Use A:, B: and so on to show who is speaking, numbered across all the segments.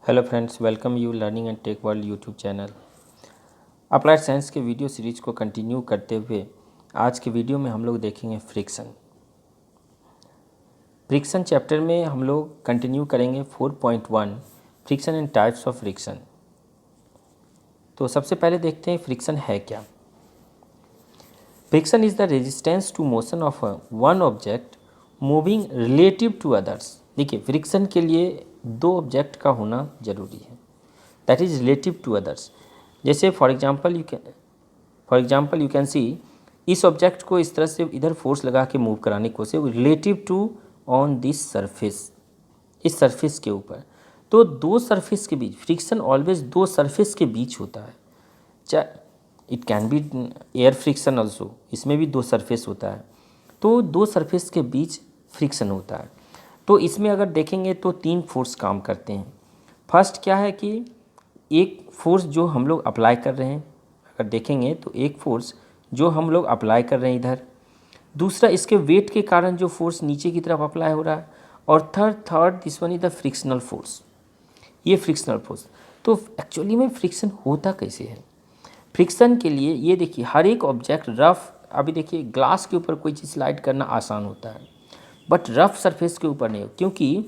A: Hello friends, welcome you learning and tech world YouTube channel. Applied science के video series को continue करते हुए आज के वीडियो में हम लोग देखेंगे फ्रिक्शन। फ्रिक्शन चैप्टर में हम लोग कंटिन्यू करेंगे 4.1 friction and types of friction. तो सबसे पहले देखते हैं फ्रिक्शन है क्या। Friction is the resistance to motion of one object moving relative to others. देखिए, फ्रिक्शन के लिए दो ऑब्जेक्ट का होना जरूरी है, that is relative to others. जैसे for example you can see, इस ऑब्जेक्ट को इस तरह से इधर फोर्स लगा के मूव कराने की कोशिश, relative to on this surface, इस सरफेस के ऊपर। तो दो सरफेस के बीच फ्रिक्शन ऑलवेज दो सरफेस के बीच होता है। चाहे it can be air friction also, इसमें भी दो सरफेस होता है। तो दो सरफेस के बीच फ्रिक्शन होता है। तो इसमें अगर देखेंगे तो तीन फोर्स काम करते हैं। फर्स्ट क्या है कि एक फोर्स जो हम लोग अप्लाई कर रहे हैं, अगर देखेंगे तो एक फोर्स जो हम लोग अप्लाई कर रहे हैं इधर, दूसरा इसके वेट के कारण जो फोर्स नीचे की तरफ अप्लाई हो रहा है, और third this one is the frictional force, ये फ्रिक्शनल फोर्स। तो एक्चुअली में फ्रिक्शन होता कैसे है? फ्रिक्शन के लिए ये देखिए, हर एक ऑब्जेक्ट रफ, अभी देखिए ग्लास के ऊपर कोई चीज़ स्लाइड करना आसान होता है, बट रफ सरफेस के ऊपर नहीं हो, क्योंकि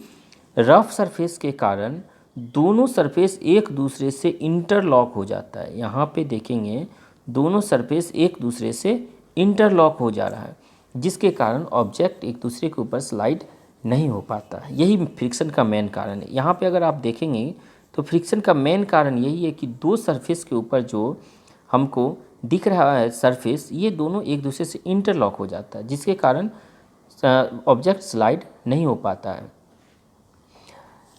A: रफ सरफेस के कारण दोनों सरफेस एक दूसरे से इंटरलॉक हो जाता है। यहाँ पे देखेंगे दोनों सरफेस एक दूसरे से इंटरलॉक हो जा रहा है, जिसके कारण ऑब्जेक्ट एक दूसरे के ऊपर स्लाइड नहीं हो पाता है। यही फ्रिक्शन का मेन कारण है। यहाँ पे अगर आप देखेंगे तो फ्रिक्शन का मेन कारण यही है कि दो सरफेस के ऊपर जो हमको दिख रहा है सरफेस, ये दोनों एक दूसरे से इंटरलॉक हो जाता है, जिसके कारण ऑब्जेक्ट स्लाइड नहीं हो पाता है।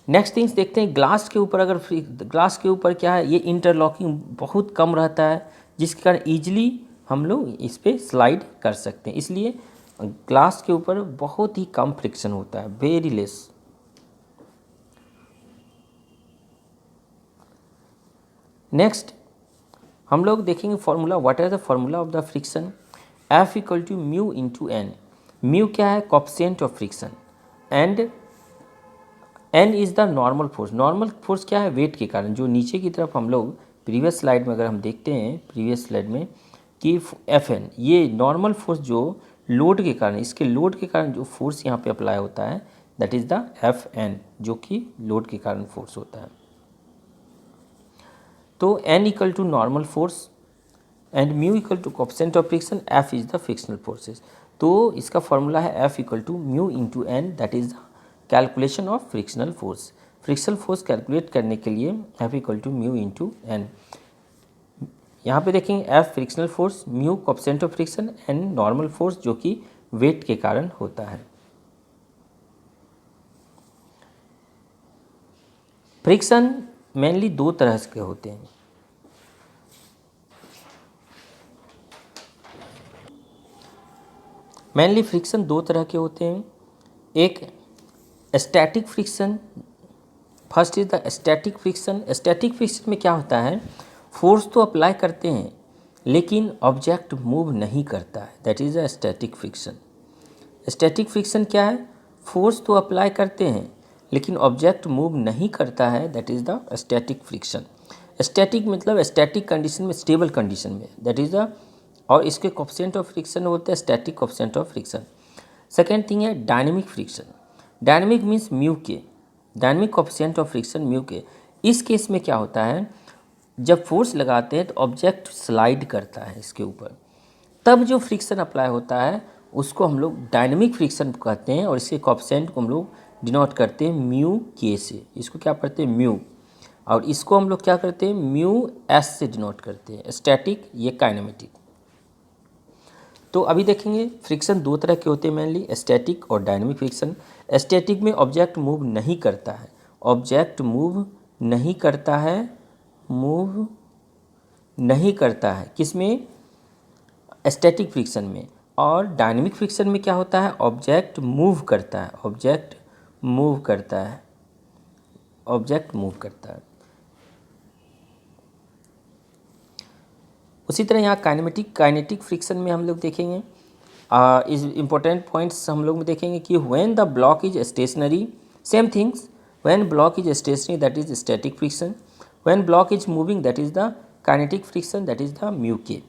A: नेक्स्ट थिंग्स देखते हैं, ग्लास के ऊपर, अगर ग्लास के ऊपर क्या है, ये इंटरलॉकिंग बहुत कम रहता है, जिसके कारण ईजिली हम लोग इस पर स्लाइड कर सकते हैं। इसलिए ग्लास के ऊपर बहुत ही कम फ्रिक्शन होता है, वेरी लेस। नेक्स्ट हम लोग देखेंगे formula, what is the formula of the friction. F equal to mu into N. Mu क्या है? Coefficient of friction, and N is the normal force. Normal force क्या है? वेट के कारण, जो नीचे की तरफ हम लोग प्रीवियस स्लाइड में अगर हम देखते हैं, प्रीवियस स्लाइड में कि एफ एन, ये नॉर्मल फोर्स जो लोड के कारण, इसके लोड के कारण जो फोर्स यहाँ पे अप्लाई होता है, that is the F N, जो कि लोड के कारण फोर्स होता है। तो N equal to normal force and mu equal to coefficient of friction, F is the frictional forces. तो इसका फॉर्मूला है F equal to mu into N, that is the calculation of frictional force. Frictional force calculate करने के लिए F equal to mu into N. यहाँ पे देखेंगे F frictional force, mu coefficient of friction, N normal force जो कि wait के कारण होता है। फ्रिक्शन मेनली दो तरह के होते हैं। मेनली फ्रिक्शन दो तरह के होते हैं। एक static friction, first is the static friction. Static friction में क्या होता है? फोर्स तो अप्लाई करते हैं लेकिन ऑब्जेक्ट मूव नहीं करता है, that is a static friction. Static friction क्या है? फोर्स तो अप्लाई करते हैं लेकिन ऑब्जेक्ट मूव नहीं करता है, that is the static friction. Static मतलब स्टैटिक कंडीशन में, स्टेबल कंडीशन में, दैट इज़ द, और इसके कोएफिशिएंट ऑफ फ्रिक्शन होते हैं static coefficient of friction. Second thing है dynamic friction. Dynamic means mu k, dynamic coefficient of friction mu k. इस case में क्या होता है? जब फोर्स लगाते हैं तो ऑब्जेक्ट स्लाइड करता है इसके ऊपर, तब जो फ्रिक्शन अप्लाई होता है उसको हम लोग डायनेमिक फ्रिक्शन कहते हैं, और इसके कोएफिशिएंट को हम लोग डिनोट करते हैं म्यू के से। इसको क्या पढ़ते हैं? म्यू। और इसको हम लोग क्या करते हैं? म्यू एस से डिनोट करते हैं। स्टैटिक, ये काइनेमेटिक। तो अभी देखेंगे फ्रिक्शन दो तरह के होते हैं मेनली, स्टैटिक और डायनेमिक फ्रिक्शन। स्टैटिक में ऑब्जेक्ट मूव नहीं करता है, ऑब्जेक्ट मूव नहीं करता है, मूव नहीं करता है किसमें? स्टैटिक फ्रिक्शन में। और डायनेमिक फ्रिक्शन में क्या होता है? ऑब्जेक्ट मूव करता है, ऑब्जेक्ट मूव करता है, ऑब्जेक्ट मूव करता है। उसी तरह यहाँ काइनेटिक फ्रिक्शन में हम लोग देखेंगे, इस इम्पोर्टेंट पॉइंट्स हम लोग में देखेंगे कि when the block is stationary, same things, When block is stationary, that is static friction. When block is moving, that is the kinetic friction, that is the mu k.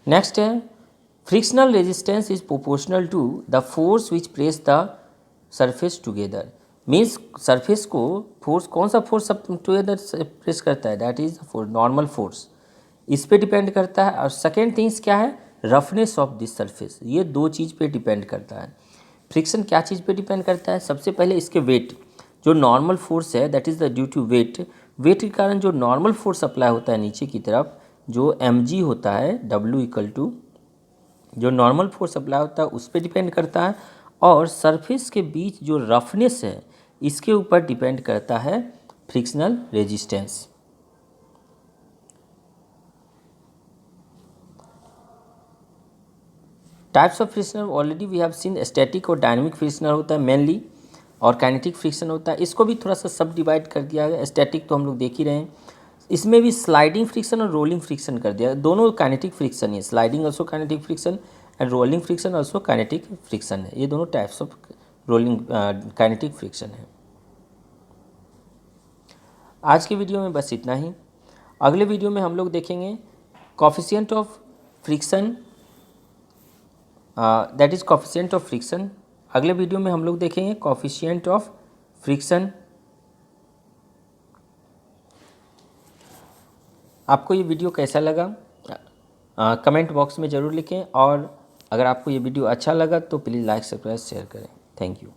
A: Next है frictional resistance is proportional to the force which press the surface together. Means surface को force, कौन सा force together press करता है, that is force, normal force, इस पे depend करता है. और सेकेंड थिंग्स क्या है, रफनेस ऑफ दिस सरफेस. ये दो चीज़ पे डिपेंड करता है. फ्रिक्शन क्या चीज़ पे डिपेंड करता है, सबसे पहले इसके वेट. जो नॉर्मल फोर्स है that is the due to weight. Weight के कारण जो नॉर्मल फोर्स अप्लाई होता है नीचे की तरफ, जो mg होता है, W इक्वल टू जो नॉर्मल फोर्स अप्लाई होता है उस पर डिपेंड करता है. और सरफेस के बीच जो रफनेस है इसके ऊपर डिपेंड करता है frictional resistance. Types of frictional already we have seen. Static और डायनेमिक फ्रिक्शनल होता है मेनली, और काइनेटिक फ्रिक्शन होता है. इसको भी थोड़ा सा सब डिवाइड कर दिया गया. स्टैटिक तो हम लोग देख ही रहे हैं, इसमें भी स्लाइडिंग फ्रिक्शन और रोलिंग फ्रिक्शन कर दिया. दोनों काइनेटिक फ्रिक्शन है. Sliding also kinetic friction and rolling friction also kinetic friction है. ये दोनों types of rolling kinetic friction है. आज की वीडियो में बस इतना ही. अगले वीडियो में हम लोग देखेंगे coefficient of friction, that is coefficient of friction. अगले वीडियो में हम लोग देखेंगे कोफिशिएंट ऑफ फ्रिक्शन. आपको ये वीडियो कैसा लगा कमेंट बॉक्स में ज़रूर लिखें, और अगर आपको ये वीडियो अच्छा लगा तो प्लीज़ लाइक, सब्सक्राइब, शेयर करें. Thank you.